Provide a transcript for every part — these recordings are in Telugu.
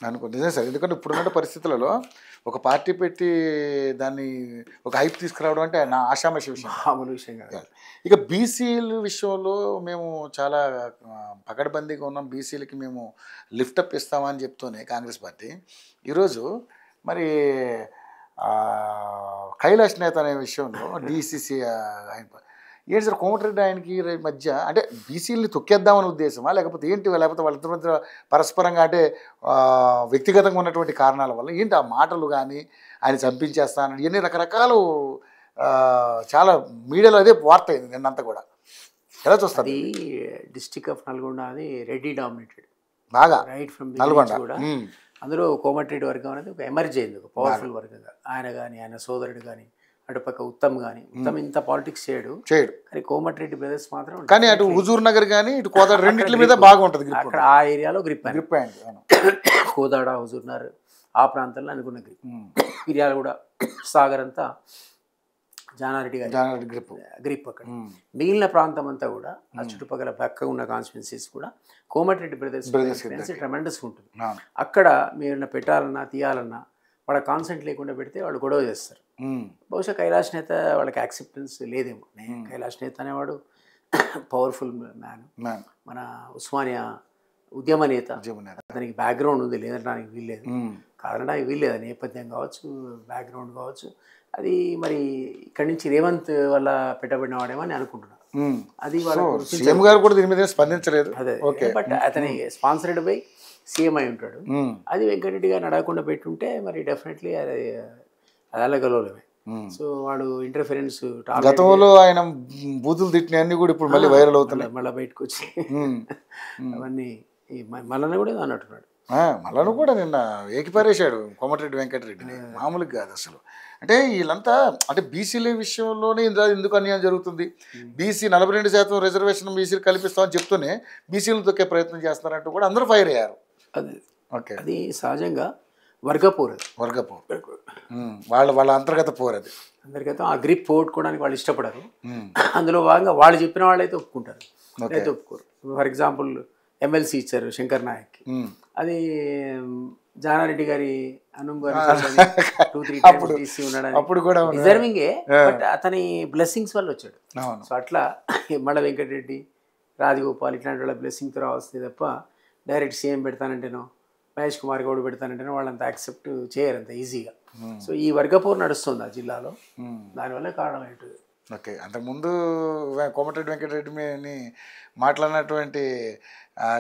నిజమే సార్. ఎందుకంటే ఇప్పుడున్న పరిస్థితులలో ఒక పార్టీ పెట్టి దాన్ని ఒక హైప్ తీసుకురావడం అంటే నా ఆషామాషి విషయం, మామూలు విషయం కాదు. ఇక బీసీల విషయంలో మేము చాలా పకడ్బందీగా ఉన్నాం, బీసీలకి మేము లిఫ్టప్ ఇస్తామని చెప్తూనే కాంగ్రెస్ పార్టీ ఈరోజు మరి కైలాష్ నేత అనే విషయంలో డీసీసీ ఏంటి సార్ కోమటిరెడ్డి ఆయనకి మధ్య అంటే బీసీలని తొక్కేద్దామనే ఉద్దేశమా, లేకపోతే ఏంటి, లేకపోతే వాళ్ళిద్దరి మధ్య పరస్పరంగా అంటే వ్యక్తిగతంగా ఉన్నటువంటి కారణాల వల్ల ఏంటి ఆ మాటలు కానీ ఆయన చంపించేస్తానని ఇవన్నీ రకరకాలు చాలా మీడియాలో అదే వార్త అయింది నిన్నంతా కూడా. ఎలా చూస్తారు? అది డిస్ట్రిక్ట్ ఆఫ్ నల్గొండ అది రెడ్డి డామినేటెడ్ బాగా, రైట్ ఫ్రమ్ నల్గొండ కూడా. అందులో కోమటిరెడ్డి వర్గం అనేది ఒక ఎమర్జ్ అయింది, ఒక పవర్ఫుల్ వర్గంగా. ఆయన కానీ ఆయన సోదరుడు కానీ అటుపక్క ఉత్తమ్ కానీ, ఉత్తమ్ ఇంత పాలిటిక్స్ చేయడు కానీ కోమటిరెడ్డి బ్రదర్స్ మాత్రం. కానీ అటు హుజూర్ నగర్ కానీ ఇటు కోదాడ రెండింటి మీద బాగా ఉంటుంది అక్కడ, ఆ ఏరియాలో గ్రిప్ కోదాడ హుజూర్ నగర్ ఆ ప్రాంతంలో అనుకున్న గ్రిప్. మిర్యాల కూడా సాగర్ అంతా జానారెడ్డి గారి గ్రిప్ అక్కడ. మిగిలిన ప్రాంతం అంతా కూడా ఆ చుట్టుపక్కల పక్క ఉన్న కాన్స్టిట్యున్సీస్ కూడా కోమటిరెడ్డి బ్రదర్స్ ట్రెమెండస్ ఉంటుంది. అక్కడ మీరు పెట్టాలన్నా తీయాలన్నా వాళ్ళ కాన్సెంట్ లేకుండా పెడితే వాళ్ళు గొడవ చేస్తారు. బహుశా కైలాష్ నేత వాళ్ళకి యాక్సెప్టెన్స్ లేదేమో. కైలాష్ నేత అనేవాడు పవర్ఫుల్ మ్యాన్, మన ఉస్మానియా ఉద్యమ నేత, అతనికి బ్యాక్గ్రౌండ్ ఉంది, లేదనడానికి వీల్లేదు, కాదనడానికి వీల్లేదు. నేపథ్యం కావచ్చు, బ్యాక్గ్రౌండ్ కావచ్చు. అది మరి ఇక్కడి నుంచి రేవంత్ వల్ల పెట్టబడిన వాడేమో అని అనుకుంటున్నాను. అది సీఎం గారు కూడా దీని మీద స్పందించలేదు. అదే, బట్ అతని స్పాన్సర్డ్ బై సీఎం అయి ఉంటాడు. అది వెంకటరెడ్డి గారిని అడగకుండా పెట్టుంటే మరి డెఫినెట్లీ అది అలగలోలమే. సో వాడు ఇంటర్ఫరెన్స్, గతంలో ఆయన బూతులు తిట్టిన అన్ని కూడా ఇప్పుడు మళ్ళీ వైరల్ అవుతున్నాయి, మళ్ళీ బయటకు వచ్చి అవన్నీ. మళ్ళీ కూడా అన్నట్టున్నాడు, మళ్ళీ కూడా నిన్న ఏకిపారేశాడు కోమటిరెడ్డి వెంకటరెడ్డిని, మామూలుగా కాదు అసలు. అంటే వీళ్ళంతా అంటే బీసీల విషయంలోనే ఎందుకు అన్యాయం జరుగుతుంది, బీసీ 42% రిజర్వేషన్ బీసీలు కల్పిస్తామని చెప్తూనే బీసీలను తొక్కే ప్రయత్నం చేస్తున్నారంటూ కూడా అందరూ ఫైర్ అయ్యారు. అది ఓకే, అది సహజంగా వర్గపోరు, వాళ్ళ అంతర్గత పోరు. అది అంతర్గతం. ఆ గ్రిప్ పోగొట్టుకోవడానికి వాళ్ళు ఇష్టపడరు. అందులో భాగంగా వాళ్ళు చెప్పిన వాళ్ళైతే ఒప్పుకుంటారు, అయితే ఒప్పుకోరు. ఫర్ ఎగ్జాంపుల్ ఎమ్మెల్సీ ఇచ్చారు శంకర్ నాయక్కి, అది జానారెడ్డి గారి అప్పుడు కూడా డిజర్వింగే, బట్ అతని బ్లెస్సింగ్స్ వల్ల వచ్చాడు. సో అట్లా మళ్ళీ వెంకటరెడ్డి, రాజగోపాల్ ఇట్లాంటి వాళ్ళ బ్లెస్సింగ్తో రావస్తుంది తప్ప డైరెక్ట్ సీఎం పెడతానంటేనో మహేష్ కుమార్ గౌడ్ పెడతానంటేనో వాళ్ళంతా యాక్సెప్ట్ చేయరు అంత ఈజీగా. సో ఈ వర్గపోరు నడుస్తుంది ఆ జిల్లాలో, దానివల్ల కారణం ఏంటిది. ఓకే, అంతకుముందు కోమటిరెడ్డి వెంకటరెడ్డిని మాట్లాడినటువంటి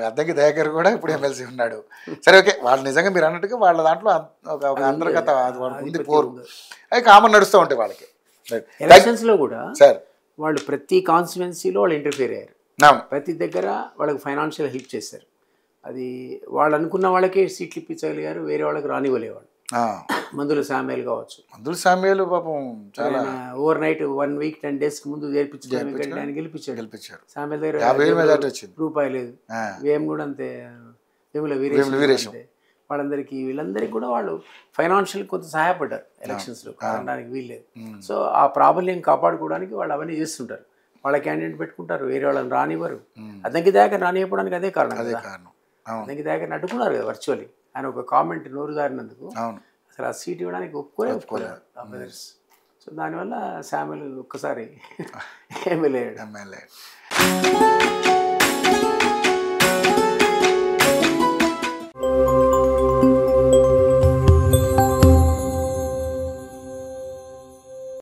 అద్దంకి దయాకర్ కూడా ఇప్పుడు ఎమ్మెల్సీ ఉన్నాడు. సరే, ఓకే, వాళ్ళు నిజంగా మీరు అన్నట్టుగా వాళ్ళ దాంట్లో ఒక అంతర్గత ఉంది పోరు, అవి కామన్ నడుస్తూ ఉంటాయి వాళ్ళకి. ఎలక్షన్స్లో కూడా సార్ వాళ్ళు ప్రతి కాన్స్టిట్యున్సీలో వాళ్ళు ఇంటర్ఫియర్ అయ్యారు, ప్రతి దగ్గర వాళ్ళకి ఫైనాన్షియల్ హెల్ప్ చేశారు. అది వాళ్ళు అనుకున్న వాళ్ళకే సీట్లు ఇప్పించగలిగారు, వేరే వాళ్ళకి రానివ్వలేవాళ్ళు. మందుల శామ్యాలు కావచ్చు, మందుల శామ్యాలు పాపం చాలా ఓవర్ నైట్ 1 వీక్ 10 days ముందు గెలిపించారు. శామ్యాల దగ్గర రూపాయి లేదు, వేం కూడా అంతే, వేముల వీరేశం, వాళ్ళందరికీ వీళ్ళందరికీ కూడా వాళ్ళు ఫైనాన్షియల్ కొంత సహాయపడ్డారు ఎలక్షన్స్లో, అనడానికి వీల్లేదు. సో ఆ ప్రాబల్యం కాపాడుకోవడానికి వాళ్ళు అవన్నీ చేస్తుంటారు. వాళ్ళ క్యాండిడేట్ పెట్టుకుంటారు, వేరే వాళ్ళని రానివ్వరు. అద్దంకి దాకా రానివ్వడానికి అదే కారణం కదా. అద్దంకి దాకా అడ్డుకున్నారు కదా వర్చువల్లీ. ఆయన ఒక కామెంట్ నోరు జారినందుకు అసలు ఆ సీట్ ఇవ్వడానికి ఒప్పుకోలేదు ఆ బ్రదర్స్. సో దానివల్ల శామ్యుల్ ఒక్కసారి ఎమ్మెల్యే.